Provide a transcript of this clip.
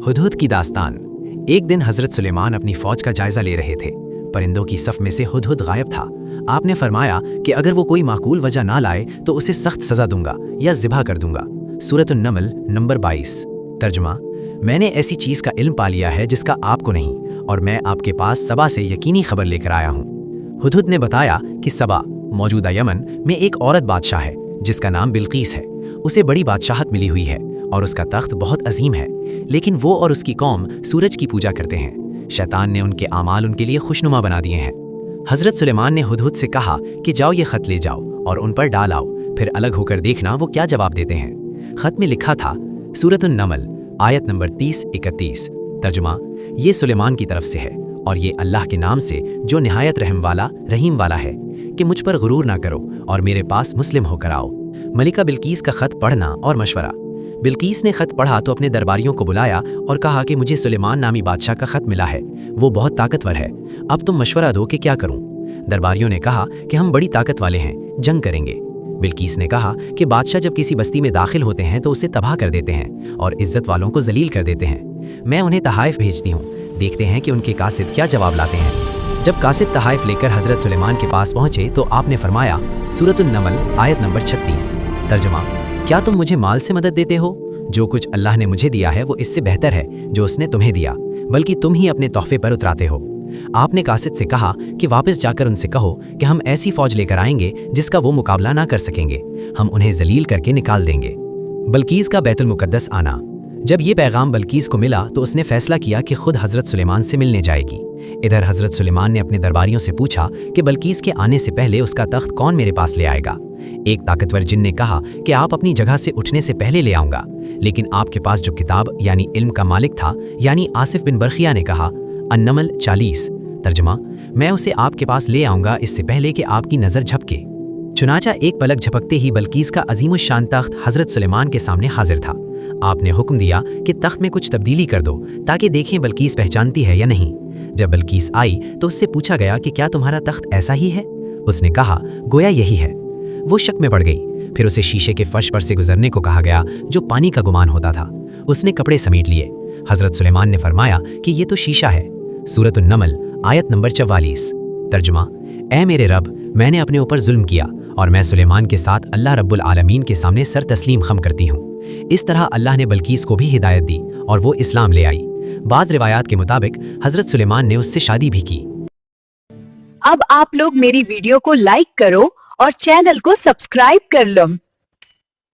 हुदहुद की दास्तान। एक दिन हजरत सुलेमान अपनी फौज का जायजा ले रहे थे। परिंदों की सफ में से हुदहुद गायब था। आपने फरमाया कि अगर वो कोई माकूल वजह ना लाए तो उसे सख्त सजा दूंगा या ज़िबा कर दूंगा। सूरतुन नमल नंबर 22। तर्जुमा, मैंने ऐसी चीज़ का इल्म पा लिया है जिसका आपको नहीं, और मैं आपके पास सबा से यकीनी खबर लेकर आया हूँ। हुदहुद ने बताया कि सबा मौजूदा यमन में एक औरत बादशाह है जिसका नाम बिल्कीस है। उसे बड़ी बादशाहत मिली हुई है और उसका तख्त बहुत अजीम है, लेकिन वो और उसकी कौम सूरज की पूजा करते हैं। शैतान ने उनके आमाल उनके लिए खुशनुमा बना दिए हैं। हजरत सुलेमान ने हुदहुद से कहा कि जाओ ये खत ले जाओ और उन पर डाल आओ, फिर अलग होकर देखना वो क्या जवाब देते हैं। खत में लिखा था सूरतुन नमल आयत नंबर 30-31। तर्जुमा, ये सुलेमान की तरफ से है और ये अल्लाह के नाम से जो निहायत रहम वाला रहीम वाला है कि मुझ पर गुरूर ना करो और मेरे पास मुस्लिम होकर आओ। मलिका बिल्कीस का खत पढ़ना और मशवरा। बिल्कीस ने खत पढ़ा तो अपने दरबारियों को बुलाया और कहा कि मुझे सुलेमान नामी बादशाह का खत मिला है, वो बहुत ताकतवर है, अब तुम मशवरा दो कि क्या करूं। दरबारियों ने कहा कि हम बड़ी ताकत वाले हैं, जंग करेंगे। बिल्कीस ने कहा कि बादशाह जब किसी बस्ती में दाखिल होते हैं तो उसे तबाह कर देते हैं और इज्जत वालों को जलील कर देते हैं। मैं उन्हें तहाइफ भेजती हूँ, देखते हैं कि उनके कासिद क्या जवाब लाते हैं। जब कासिद तहाइफ लेकर हजरत सुलेमान के पास पहुंचे तो आपने फरमाया सूरतुन नमल आयत नंबर 36। तर्जुमा, क्या तुम मुझे माल से मदद देते हो? जो कुछ अल्लाह ने मुझे दिया है वो इससे बेहतर है जो उसने तुम्हें दिया, बल्कि तुम ही अपने तोहफे पर उतराते हो। आपने कासिद से कहा कि वापस जाकर उनसे कहो कि हम ऐसी फौज लेकर आएंगे जिसका वो मुकाबला ना कर सकेंगे, हम उन्हें जलील करके निकाल देंगे। बल्कीस का बैतुल मुकद्दस आना। जब ये पैगाम बल्कीस को मिला तो उसने फैसला किया कि खुद हजरत सुलेमान से मिलने जाएगी। इधर हजरत सुलेमान ने अपने दरबारियों से पूछा कि बल्कीस के आने से पहले उसका तख्त कौन मेरे पास ले आएगा। एक ताकतवर जिन ने कहा कि आप अपनी जगह से उठने से पहले ले आऊंगा, लेकिन आपके पास जो किताब यानी इल्म का मालिक था यानी आसिफ बिन बरखिया ने कहा अन्नमल 40। तर्जुमा, मैं उसे आपके पास ले आऊंगा इससे पहले कि आपकी नज़र झपके। चुनाचा एक पलक झपकते ही बल्कीस का अजीमुश्शान तख्त हजरत सुलेमान के सामने हाजिर था। आपने हुक्म दिया कि तख्त में कुछ तब्दीली कर दो ताकि देखें बल्कीस पहचानती है या नहीं। जब बल्कीस आई तो उससे पूछा गया कि क्या तुम्हारा तख्त ऐसा ही है? उसने कहा गोया यही है। वो शक में पड़ गई। फिर उसे शीशे के फर्श पर से गुजरने को कहा गया जो पानी का गुमान होता था। उसने कपड़े समेट लिए। हजरत सुलेमान ने फरमाया कि ये तो शीशा है। सूरतुन नमल आयत नंबर 44। तर्जुमा, ऐ मेरे रब, मैंने अपने ऊपर जुल्म किया और मैं सुलेमान के साथ अल्लाह रब्बुल आलमीन के सामने सर तस्लीम खम करती हूँ। इस तरह अल्लाह ने बल्कीस को भी हिदायत दी और वो इस्लाम ले आई। बाज़ रिवायात के मुताबिक हजरत सुलेमान ने उससे शादी भी की। अब आप लोग मेरी वीडियो को लाइक करो और चैनल को सब्सक्राइब कर लो।